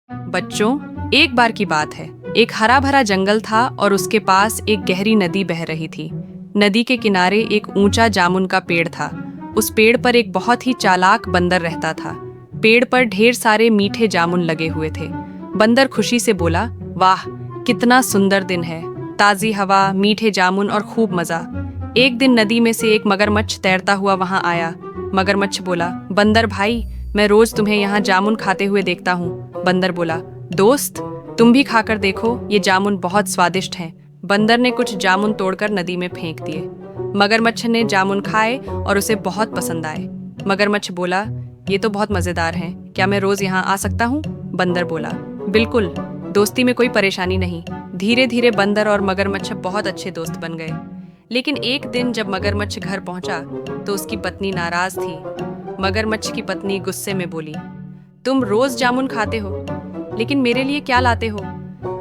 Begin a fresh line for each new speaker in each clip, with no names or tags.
बच्चों, एक बार की बात है। एक हरा भरा जंगल था और उसके पास एक गहरी नदी बह रही थी। नदी के किनारे एक ऊंचा जामुन का पेड़ था। उस पेड़ पर एक बहुत ही चालाक बंदर रहता था। पेड़ पर ढेर सारे मीठे जामुन लगे हुए थे। बंदर खुशी से बोला, वाह, कितना सुंदर दिन है। ताजी हवा, मीठे जामुन और खूब मजा। एक दिन नदी में से एक मगरमच्छ तैरता हुआ वहां आया। मगरमच्छ बोला, बंदर भाई, मैं रोज तुम्हें यहाँ जामुन खाते हुए देखता हूँ। बंदर बोला, दोस्त, तुम भी खाकर देखो, ये जामुन बहुत स्वादिष्ट हैं। बंदर ने कुछ जामुन तोड़कर नदी में फेंक दिए। मगरमच्छ ने जामुन खाए और उसे बहुत पसंद आए। मगरमच्छ बोला, ये तो बहुत मजेदार हैं, क्या मैं रोज यहाँ आ सकता हूँ? बंदर बोला, बिल्कुल, दोस्ती में कोई परेशानी नहीं। धीरे धीरे बंदर और मगरमच्छ बहुत अच्छे दोस्त बन गए। लेकिन एक दिन जब मगरमच्छ घर पहुंचा तो उसकी पत्नी नाराज थी। मगरमच्छ की पत्नी गुस्से में बोली, तुम रोज जामुन खाते हो, लेकिन मेरे लिए क्या लाते हो?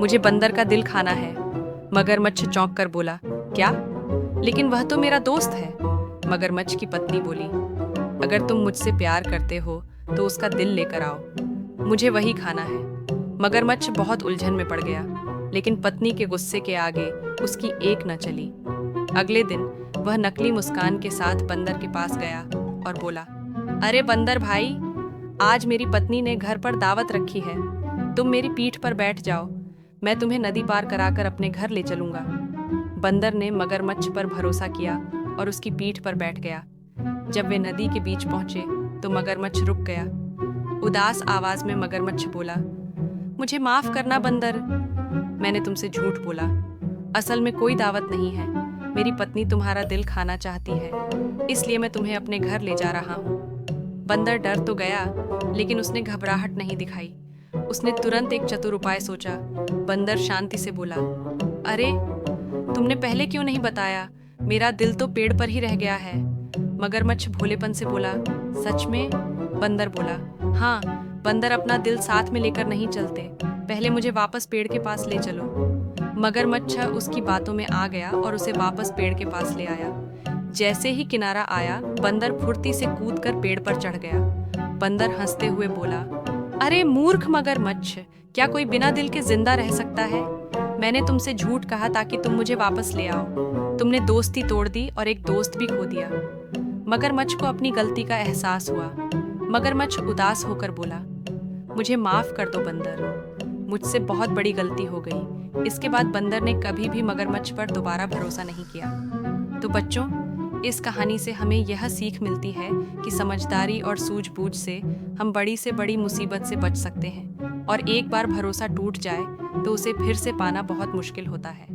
मुझे बंदर का दिल खाना है। मगरमच्छ चौंक कर बोला, क्या? लेकिन वह तो मेरा दोस्त है। मगरमच्छ की पत्नी बोली, अगर तुम मुझसे प्यार करते हो तो उसका दिल लेकर आओ, मुझे वही खाना है। मगरमच्छ बहुत उलझन में पड़ गया, लेकिन पत्नी के गुस्से के आगे उसकी एक न चली। अगले दिन वह नकली मुस्कान के साथ बंदर के पास गया और बोला, अरे बंदर भाई, आज मेरी पत्नी ने घर पर दावत रखी है, तुम मेरी पीठ पर बैठ जाओ, मैं तुम्हें नदी पार कराकर अपने घर ले चलूंगा। बंदर ने मगरमच्छ पर भरोसा किया और उसकी पीठ पर बैठ गया। जब वे नदी के बीच पहुंचे तो मगरमच्छ रुक गया। उदास आवाज में मगरमच्छ बोला, मुझे माफ करना बंदर, मैंने तुमसे झूठ बोला। असल में कोई दावत नहीं है, मेरी पत्नी तुम्हारा दिल खाना चाहती है, इसलिए मैं तुम्हें अपने घर ले जा रहा हूँ। बंदर डर तो गया, लेकिन उसने घबराहट नहीं दिखाई। उसने तुरंत एक चतुर उपाय सोचा। बंदर शांति से बोला, अरे, तुमने पहले क्यों नहीं बताया? मेरा दिल तो पेड़ पर ही रह गया है। मगरमच्छ भोलेपन से बोला, सच में? बंदर बोला, हाँ, बंदर अपना दिल साथ में लेकर नहीं चलते, पहले मुझे वापस पेड़ के पास ले चलो। मगरमच्छ उसकी बातों में आ गया और उसे वापस पेड़ के पास ले आया। जैसे ही किनारा आया, बंदर फुर्ती से कूदकर पेड़ पर चढ़ गया। बंदर हंसते हुए बोला, अरे मूर्ख मगरमच्छ, क्या कोई बिना दिल के जिंदा रह सकता है? मैंने तुमसे झूठ कहा ताकि तुम मुझे वापस ले आओ। तुमने दोस्ती तोड़ दी और एक दोस्त भी खो दिया। मगरमच्छ को अपनी गलती का एहसास हुआ। मगरमच्छ उदास होकर बोला, मुझे माफ कर दो बंदर, मुझसे बहुत बड़ी गलती हो गई। इसके बाद बंदर ने कभी भी मगरमच्छ पर दोबारा भरोसा नहीं किया। तो बच्चों, इस कहानी से हमें यह सीख मिलती है कि समझदारी और सूझबूझ से हम बड़ी से बड़ी मुसीबत से बच सकते हैं, और एक बार भरोसा टूट जाए तो उसे फिर से पाना बहुत मुश्किल होता है।